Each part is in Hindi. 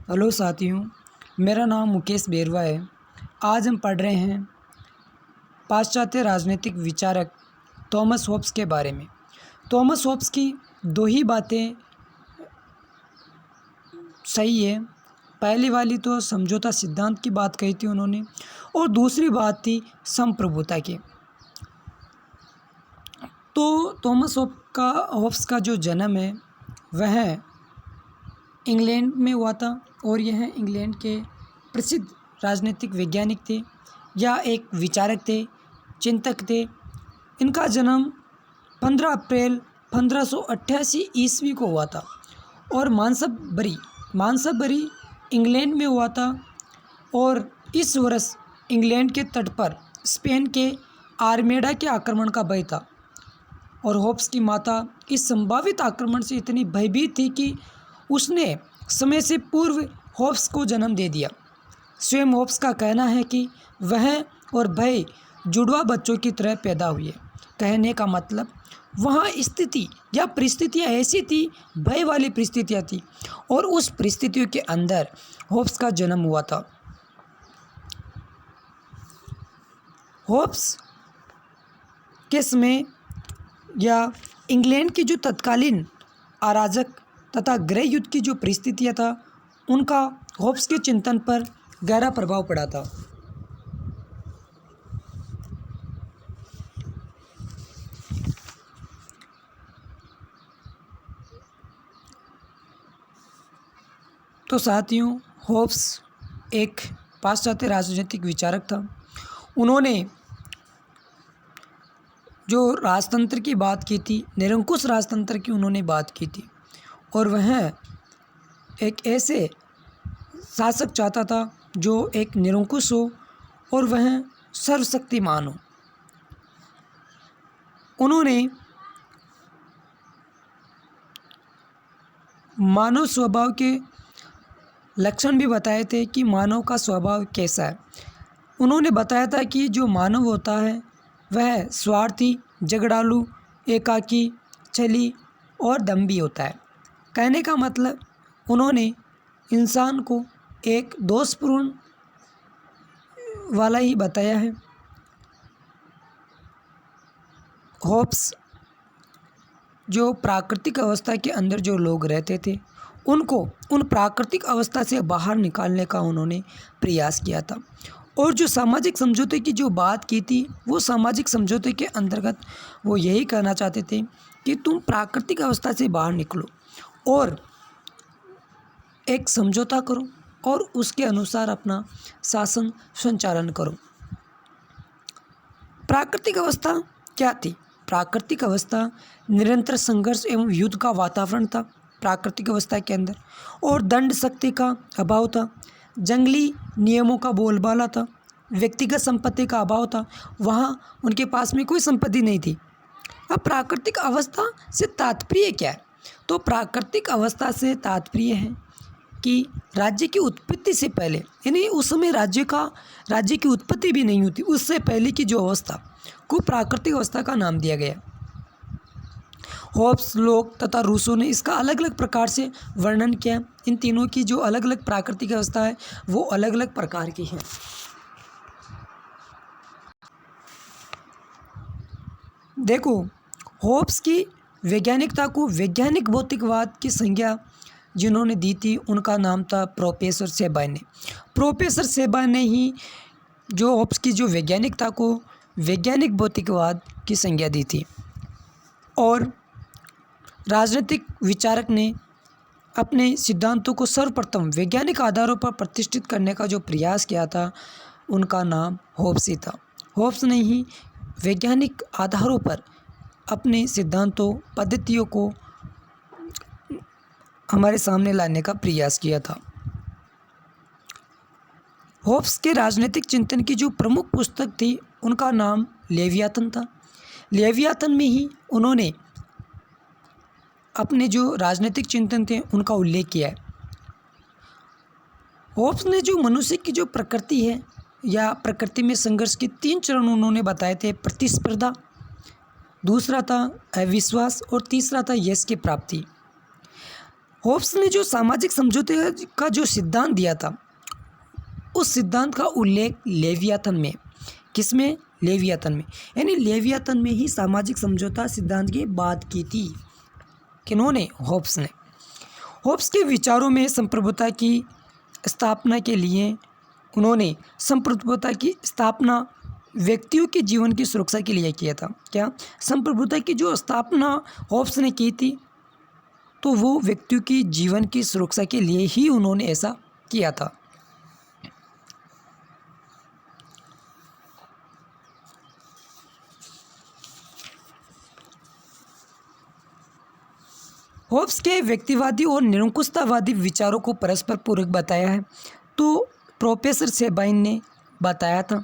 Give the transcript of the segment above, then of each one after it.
हेलो साथियों, मेरा नाम मुकेश बेरवा है। आज हम पढ़ रहे हैं पाश्चात्य राजनीतिक विचारक थॉमस होब्स के बारे में। थॉमस होब्स की दो ही बातें सही है। पहली वाली तो समझौता सिद्धांत की बात कही थी उन्होंने, और दूसरी बात थी संप्रभुता की। तो थॉमस होब्स का जो जन्म है वह इंग्लैंड में हुआ था, और यह इंग्लैंड के प्रसिद्ध राजनीतिक वैज्ञानिक थे या एक विचारक थे, चिंतक थे। इनका जन्म 15 अप्रैल 1588 ईस्वी को हुआ था, और मानसबरी इंग्लैंड में हुआ था। और इस वर्ष इंग्लैंड के तट पर स्पेन के आर्मेडा के आक्रमण का भय था, और होब्स की माता इस संभावित आक्रमण से इतनी भयभीत थी कि उसने समय से पूर्व होब्स को जन्म दे दिया। स्वयं होब्स का कहना है कि वह और भय जुड़वा बच्चों की तरह पैदा हुए। कहने का मतलब वहाँ स्थिति या परिस्थितियाँ ऐसी थी, भय वाली परिस्थितियाँ थी, और उस परिस्थितियों के अंदर होब्स का जन्म हुआ था। होब्स के समय या इंग्लैंड की जो तत्कालीन अराजक तथा गृह युद्ध की जो परिस्थितियाँ था, उनका होब्स के चिंतन पर गहरा प्रभाव पड़ा था। तो साथियों, होब्स एक पाश्चात्य राजनीतिक विचारक था। उन्होंने जो राजतंत्र की बात की थी, निरंकुश राजतंत्र की उन्होंने बात की थी, और वह एक ऐसे शासक चाहता था जो एक निरंकुश हो और वह सर्वशक्तिमान हो। उन्होंने मानव स्वभाव के लक्षण भी बताए थे कि मानव का स्वभाव कैसा है। उन्होंने बताया था कि जो मानव होता है वह स्वार्थी, झगड़ालू, एकाकी, छली और दंभी होता है। कहने का मतलब उन्होंने इंसान को एक दोषपूर्ण वाला ही बताया है। होब्स जो प्राकृतिक अवस्था के अंदर जो लोग रहते थे, उनको उन प्राकृतिक अवस्था से बाहर निकालने का उन्होंने प्रयास किया था। और जो सामाजिक समझौते की जो बात की थी, वो सामाजिक समझौते के अंतर्गत वो यही कहना चाहते थे कि तुम प्राकृतिक अवस्था से बाहर निकलो और एक समझौता करो और उसके अनुसार अपना शासन संचालन करो। प्राकृतिक अवस्था क्या थी? प्राकृतिक अवस्था निरंतर संघर्ष एवं युद्ध का वातावरण था प्राकृतिक अवस्था के अंदर, और दंड शक्ति का अभाव था, जंगली नियमों का बोलबाला था, व्यक्तिगत संपत्ति का अभाव था। वहाँ उनके पास में कोई संपत्ति नहीं थी। अब प्राकृतिक अवस्था से तात्पर्य क्या है? तो प्राकृतिक अवस्था से तात्पर्य है कि राज्य की उत्पत्ति से पहले, यानी उस समय राज्य की उत्पत्ति भी नहीं होती, उससे पहले की जो अवस्था को प्राकृतिक अवस्था का नाम दिया गया। होब्स, लोक तथा रूसो ने इसका अलग अलग प्रकार से वर्णन किया। इन तीनों की जो अलग अलग प्राकृतिक अवस्था है वो अलग अलग प्रकार की है। देखो, होब्स की वैज्ञानिकता को वैज्ञानिक भौतिकवाद की संज्ञा जिन्होंने दी थी, उनका नाम था प्रोफेसर सेबाय ने। प्रोफेसर सेबाय ने ही जो होब्स की जो वैज्ञानिकता को वैज्ञानिक भौतिकवाद की संज्ञा दी थी। और राजनीतिक विचारक ने अपने सिद्धांतों को सर्वप्रथम वैज्ञानिक आधारों पर प्रतिष्ठित करने का जो प्रयास किया था, उनका नाम होब्स ही था। होब्स ने ही वैज्ञानिक आधारों पर अपने सिद्धांतों, पद्धतियों को हमारे सामने लाने का प्रयास किया था। होब्स के राजनीतिक चिंतन की जो प्रमुख पुस्तक थी, उनका नाम लेवियाथन था। लेवियाथन में ही उन्होंने अपने जो राजनीतिक चिंतन थे उनका उल्लेख किया है। होब्स ने जो मनुष्य की जो प्रकृति है या प्रकृति में संघर्ष के 3 चरण उन्होंने बताए थे। प्रतिस्पर्धा, दूसरा था अविश्वास, और तीसरा था यश की प्राप्ति। होब्स ने जो सामाजिक समझौते का जो सिद्धांत दिया था, उस सिद्धांत का उल्लेख लेवियाथन में, किसमें? लेवियाथन में, यानी लेवियाथन में ही सामाजिक समझौता सिद्धांत की बात की थी। किन्होंने? होब्स ने। होब्स के विचारों में संप्रभुता की स्थापना के लिए उन्होंने संप्रभुता की स्थापना व्यक्तियों के जीवन की सुरक्षा के लिए किया था। क्या? संप्रभुता की जो स्थापना होब्स ने की थी, तो वो व्यक्तियों की जीवन की सुरक्षा के लिए ही उन्होंने ऐसा किया था। होब्स के व्यक्तिवादी और निरंकुशतावादी विचारों को परस्पर पूरक बताया है, तो प्रोफेसर सेबाइन ने बताया था,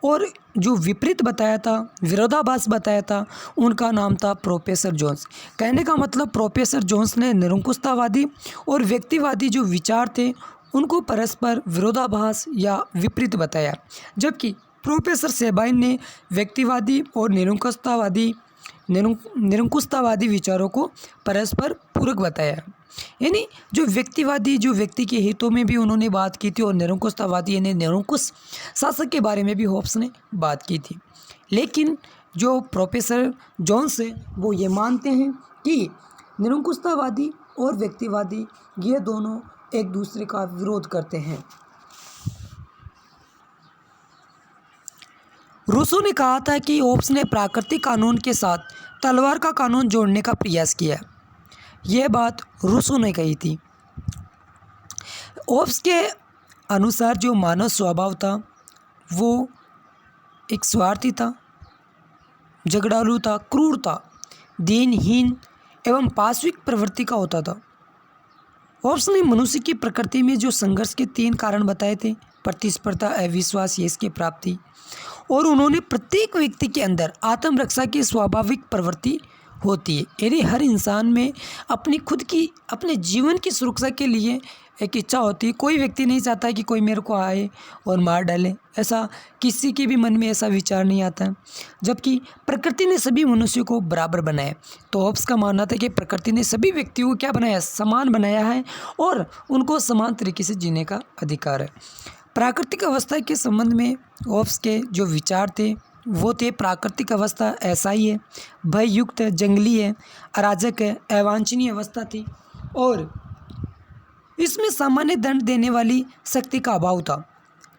और जो विपरीत बताया था, विरोधाभास बताया था, उनका नाम था प्रोफेसर जोन्स। कहने का मतलब प्रोफेसर जोन्स ने निरंकुशतावादी और व्यक्तिवादी जो विचार थे उनको परस्पर विरोधाभास या विपरीत बताया, जबकि प्रोफेसर सेबाइन ने व्यक्तिवादी और निरंकुशतावादी विचारों को परस्पर पूरक बताया। यानी जो व्यक्तिवादी, जो व्यक्ति के हितों में भी उन्होंने बात की थी, और निरंकुशतावादी यानी निरंकुश शासक के बारे में भी होब्स ने बात की थी। लेकिन जो प्रोफेसर जोन्स है वो ये मानते हैं कि निरंकुशतावादी और व्यक्तिवादी ये दोनों एक दूसरे का विरोध करते हैं। रूसो ने कहा था कि होब्स ने प्राकृतिक कानून के साथ तलवार का कानून जोड़ने का प्रयास किया। यह बात रूसो ने कही थी। होब्स के अनुसार जो मानव स्वभाव था वो एक स्वार्थी था, झगड़ालू था, क्रूर था, दीनहीन एवं पाशविक प्रवृत्ति का होता था। होब्स ने मनुष्य की प्रकृति में जो संघर्ष के 3 कारण बताए थे: प्रतिस्पर्धा, अविश्वास, यश की प्राप्ति, और उन्होंने प्रत्येक व्यक्ति के अंदर आत्मरक्षा की स्वाभाविक प्रवृत्ति होती है। यानी हर इंसान में अपनी खुद की, अपने जीवन की सुरक्षा के लिए एक इच्छा होती है। कोई व्यक्ति नहीं चाहता कि कोई मेरे को आए और मार डाले, ऐसा किसी के भी मन में ऐसा विचार नहीं आता है। जबकि प्रकृति ने सभी मनुष्यों को बराबर बनाया। तो होब्स का मानना था कि प्रकृति ने सभी व्यक्तियों को क्या बनाया? समान बनाया है, और उनको समान तरीके से जीने का अधिकार है। प्राकृतिक अवस्था के संबंध में होब्स के जो विचार थे वो थे: प्राकृतिक अवस्था ऐसा ही है, भययुक्त है, जंगली है, अराजक है, अवांछनीय अवस्था थी, और इसमें सामान्य दंड देने वाली शक्ति का अभाव था।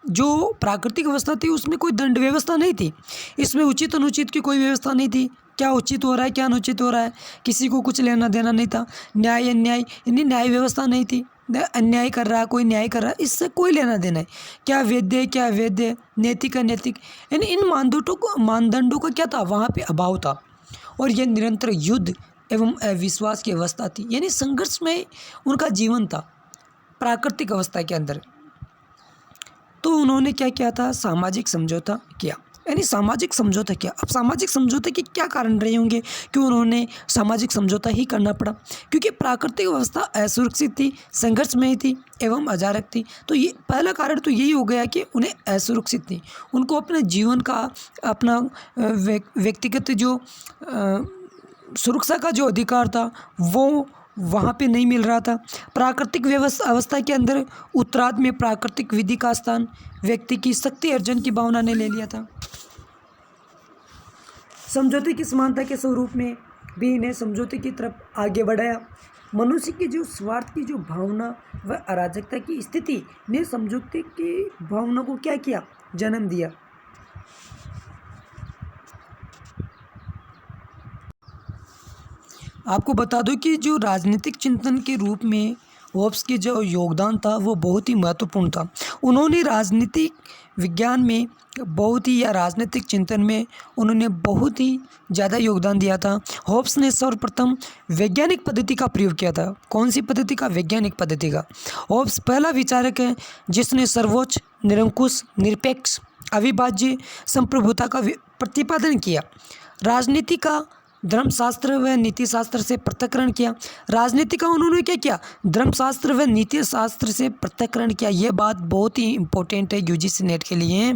जो प्राकृतिक अवस्था थी उसमें कोई दंड व्यवस्था नहीं थी, इसमें उचित अनुचित की कोई व्यवस्था नहीं थी। क्या उचित हो रहा है, क्या अनुचित हो रहा है, किसी को कुछ लेना देना नहीं था। न्याय अन्याय, यानी न्याय व्यवस्था नहीं थी। अन्याय कर रहा है, कोई न्याय कर रहा है, इससे कोई लेना देना है। क्या वैध है, क्या अवैध है, नैतिक अनैतिक, यानी इन मानदंडों का क्या था? वहाँ पे अभाव था। और यह निरंतर युद्ध एवं अविश्वास की अवस्था थी, यानी संघर्ष में उनका जीवन था प्राकृतिक अवस्था के अंदर। तो उन्होंने क्या किया था? सामाजिक समझौता किया। यानी सामाजिक समझौता किया। अब सामाजिक समझौते के क्या कारण रहे होंगे कि उन्होंने सामाजिक समझौता ही करना पड़ा? क्योंकि प्राकृतिक अवस्था असुरक्षित थी, संघर्ष में थी एवं अजारक थी। तो ये पहला कारण तो यही हो गया कि उन्हें असुरक्षित थी, उनको अपने जीवन का, अपना व्यक्तिगत जो सुरक्षा का जो अधिकार था वो वहाँ पे नहीं मिल रहा था। प्राकृतिक अवस्था के अंदर उत्तरार्ध में प्राकृतिक विधि का स्थान व्यक्ति की शक्ति अर्जन की भावना ने ले लिया था। समझौते की समानता के स्वरूप में भी इन्हें समझौते की तरफ आगे बढ़ाया। मनुष्य की जो स्वार्थ की जो भावना व अराजकता की स्थिति ने समझौते की भावना को क्या किया? जन्म दिया। आपको बता दूं कि जो राजनीतिक चिंतन के रूप में होब्स की जो योगदान था वो बहुत ही महत्वपूर्ण था। उन्होंने राजनीतिक विज्ञान में बहुत ही, या राजनीतिक चिंतन में उन्होंने बहुत ही ज़्यादा योगदान दिया था। होब्स ने सर्वप्रथम वैज्ञानिक पद्धति का प्रयोग किया था। कौन सी पद्धति का? वैज्ञानिक पद्धति का। होब्स पहला विचारक है जिसने सर्वोच्च, निरंकुश, निरपेक्ष, अविभाज्य संप्रभुता का प्रतिपादन किया। राजनीति का धर्मशास्त्र व नीति शास्त्र से पृथक्करण किया। राजनीति का उन्होंने क्या किया, धर्मशास्त्र व नीति शास्त्र से पृथक्करण किया। ये बात बहुत ही इम्पोर्टेंट है यूजीसी नेट के लिए।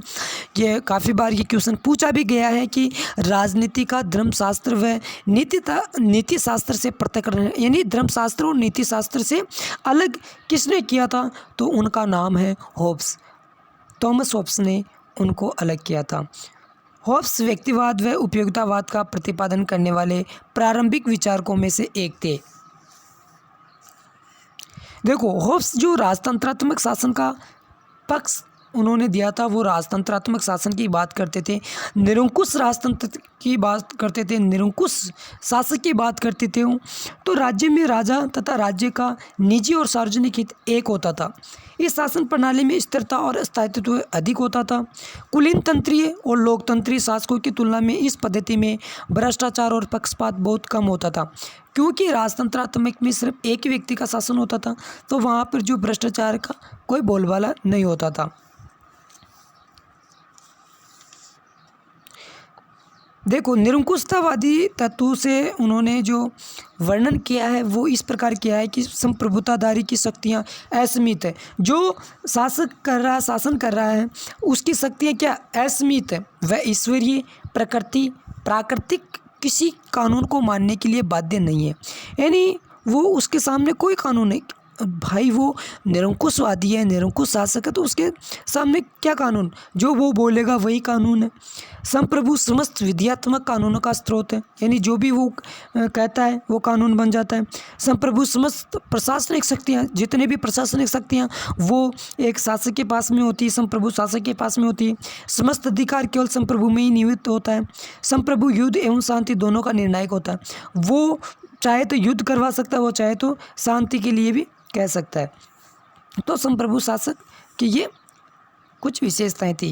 ये काफ़ी बार ये क्वेश्चन पूछा भी गया है कि राजनीति का धर्मशास्त्र व नीति शास्त्र से पृथक्करण, यानी धर्मशास्त्र और नीति शास्त्र से अलग किसने किया था, तो उनका नाम है होब्स। थॉमस होब्स ने उनको अलग किया था। होब्स व्यक्तिवाद व उपयोगितावाद का प्रतिपादन करने वाले प्रारंभिक विचारकों में से एक थे। देखो, होब्स जो राजतंत्रात्मक शासन का पक्ष उन्होंने दिया था, वो राजतंत्रात्मक शासन की बात करते थे, निरंकुश राजतंत्र की बात करते थे, निरंकुश शासक की बात करते थे। तो राज्य में राजा तथा राज्य का निजी और सार्वजनिक हित एक होता था। इस शासन प्रणाली में स्थिरता और स्थायित्व अधिक होता था। कुलीन तंत्रीय और लोकतंत्रीय शासकों की तुलना में इस पद्धति में भ्रष्टाचार और पक्षपात बहुत कम होता था। क्योंकि राजतंत्रात्मक में सिर्फ एक ही व्यक्ति का शासन होता था, तो वहाँ पर जो भ्रष्टाचार का कोई बोलबाला नहीं होता था। देखो, निरंकुशतावादी तत्व से उन्होंने जो वर्णन किया है वो इस प्रकार किया है कि संप्रभुताधारी की शक्तियाँ असीमित है। जो शासन कर रहा है उसकी शक्तियाँ क्या असीमित है। वह ईश्वरीय प्राकृतिक किसी कानून को मानने के लिए बाध्य नहीं है, यानी वो उसके सामने कोई कानून नहीं। भाई वो निरंकुशवादी है, निरंकुश शासक है, तो उसके सामने क्या कानून, जो वो बोलेगा वही कानून है। संप्रभु समस्त विधियात्मक कानूनों का स्रोत है, यानी जो भी वो कहता है वो कानून बन जाता है। संप्रभु समस्त प्रशासनिक शक्तियाँ, जितने भी प्रशासनिक शक्तियाँ वो एक शासक के पास में होती है, संप्रभु शासक के पास में होती है। समस्त अधिकार केवल संप्रभु में ही निहित होता है। संप्रभु युद्ध एवं शांति दोनों का निर्णायक होता है। वो चाहे तो युद्ध करवा सकता है, वो चाहे तो शांति के लिए भी कह सकता है। तो संप्रभु शासक की ये कुछ विशेषताएं थी।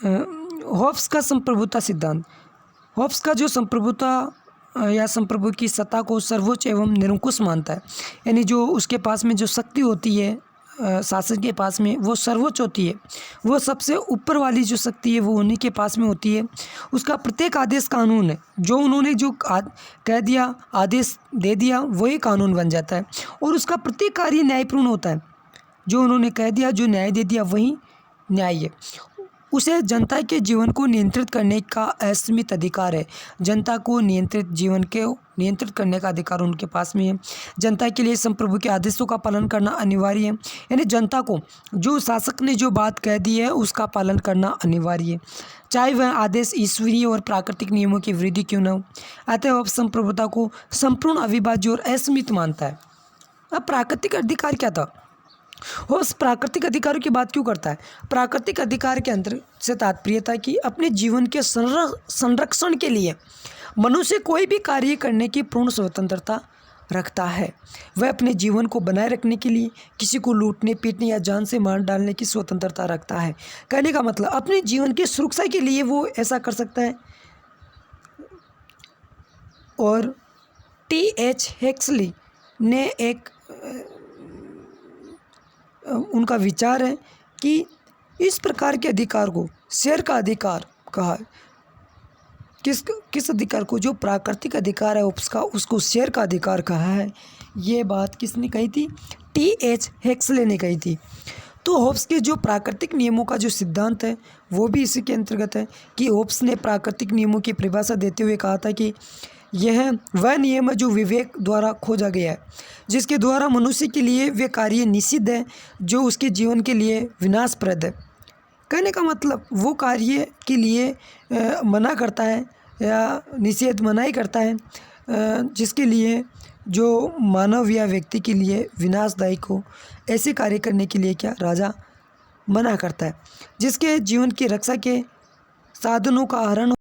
होब्स का संप्रभुता सिद्धांत। होब्स का जो संप्रभुता या संप्रभु की सत्ता को सर्वोच्च एवं निरंकुश मानता है, यानी जो उसके पास में जो शक्ति होती है शासक के पास में, वो सर्वोच्च होती है, वो सबसे ऊपर वाली जो शक्ति है वो उन्हीं के पास में होती है। उसका प्रत्येक आदेश कानून है, जो उन्होंने जो कह दिया, आदेश दे दिया, वही कानून बन जाता है। और उसका प्रत्येक कार्य न्यायपूर्ण होता है, जो उन्होंने कह दिया, जो न्याय दे दिया वही न्याय है। उसे जनता के जीवन को नियंत्रित करने का असीमित अधिकार है। जनता को नियंत्रित करने का अधिकार उनके पास में है। जनता के लिए संप्रभु के आदेशों का पालन करना अनिवार्य है, यानी जनता को जो शासक ने जो बात कह दी है उसका पालन करना अनिवार्य है, चाहे वह आदेश ईश्वरीय और प्राकृतिक नियमों की विरोधी क्यों न हो। अतः वह संप्रभुता को संपूर्ण अविभाज्य और असीमित मानता है। अब प्राकृतिक अधिकार क्या था, होब्स प्राकृतिक अधिकारों की बात क्यों करता है। प्राकृतिक अधिकार के अंतर से तात्पर्य था कि अपने जीवन के संरक्षण के लिए मनुष्य कोई भी कार्य करने की पूर्ण स्वतंत्रता रखता है। वह अपने जीवन को बनाए रखने के लिए किसी को लूटने, पीटने या जान से मार डालने की स्वतंत्रता रखता है। कहने का मतलब अपने जीवन की सुरक्षा के लिए वो ऐसा कर सकता है। और T.H. हेक्सली ने एक उनका विचार है कि इस प्रकार के अधिकार को शेर का अधिकार कहा है। किस अधिकार को, जो प्राकृतिक अधिकार है उसको शेर का अधिकार कहा है। ये बात किसने कही थी, T.H. हेक्सले ने कही थी। तो होब्स के जो प्राकृतिक नियमों का जो सिद्धांत है वो भी इसी के अंतर्गत है कि होब्स ने प्राकृतिक नियमों की परिभाषा देते हुए कहा था कि यह वह नियम है जो विवेक द्वारा खोजा गया है, जिसके द्वारा मनुष्य के लिए वे कार्य निषिद्ध है जो उसके जीवन के लिए विनाशप्रद है। कहने का मतलब वो कार्य के लिए मना करता है या निषेध मनाही करता है जिसके लिए जो मानव या व्यक्ति के लिए विनाशदायक हो, ऐसे कार्य करने के लिए क्या राजा मना करता है। जिसके जीवन की रक्षा के साधनों का हरण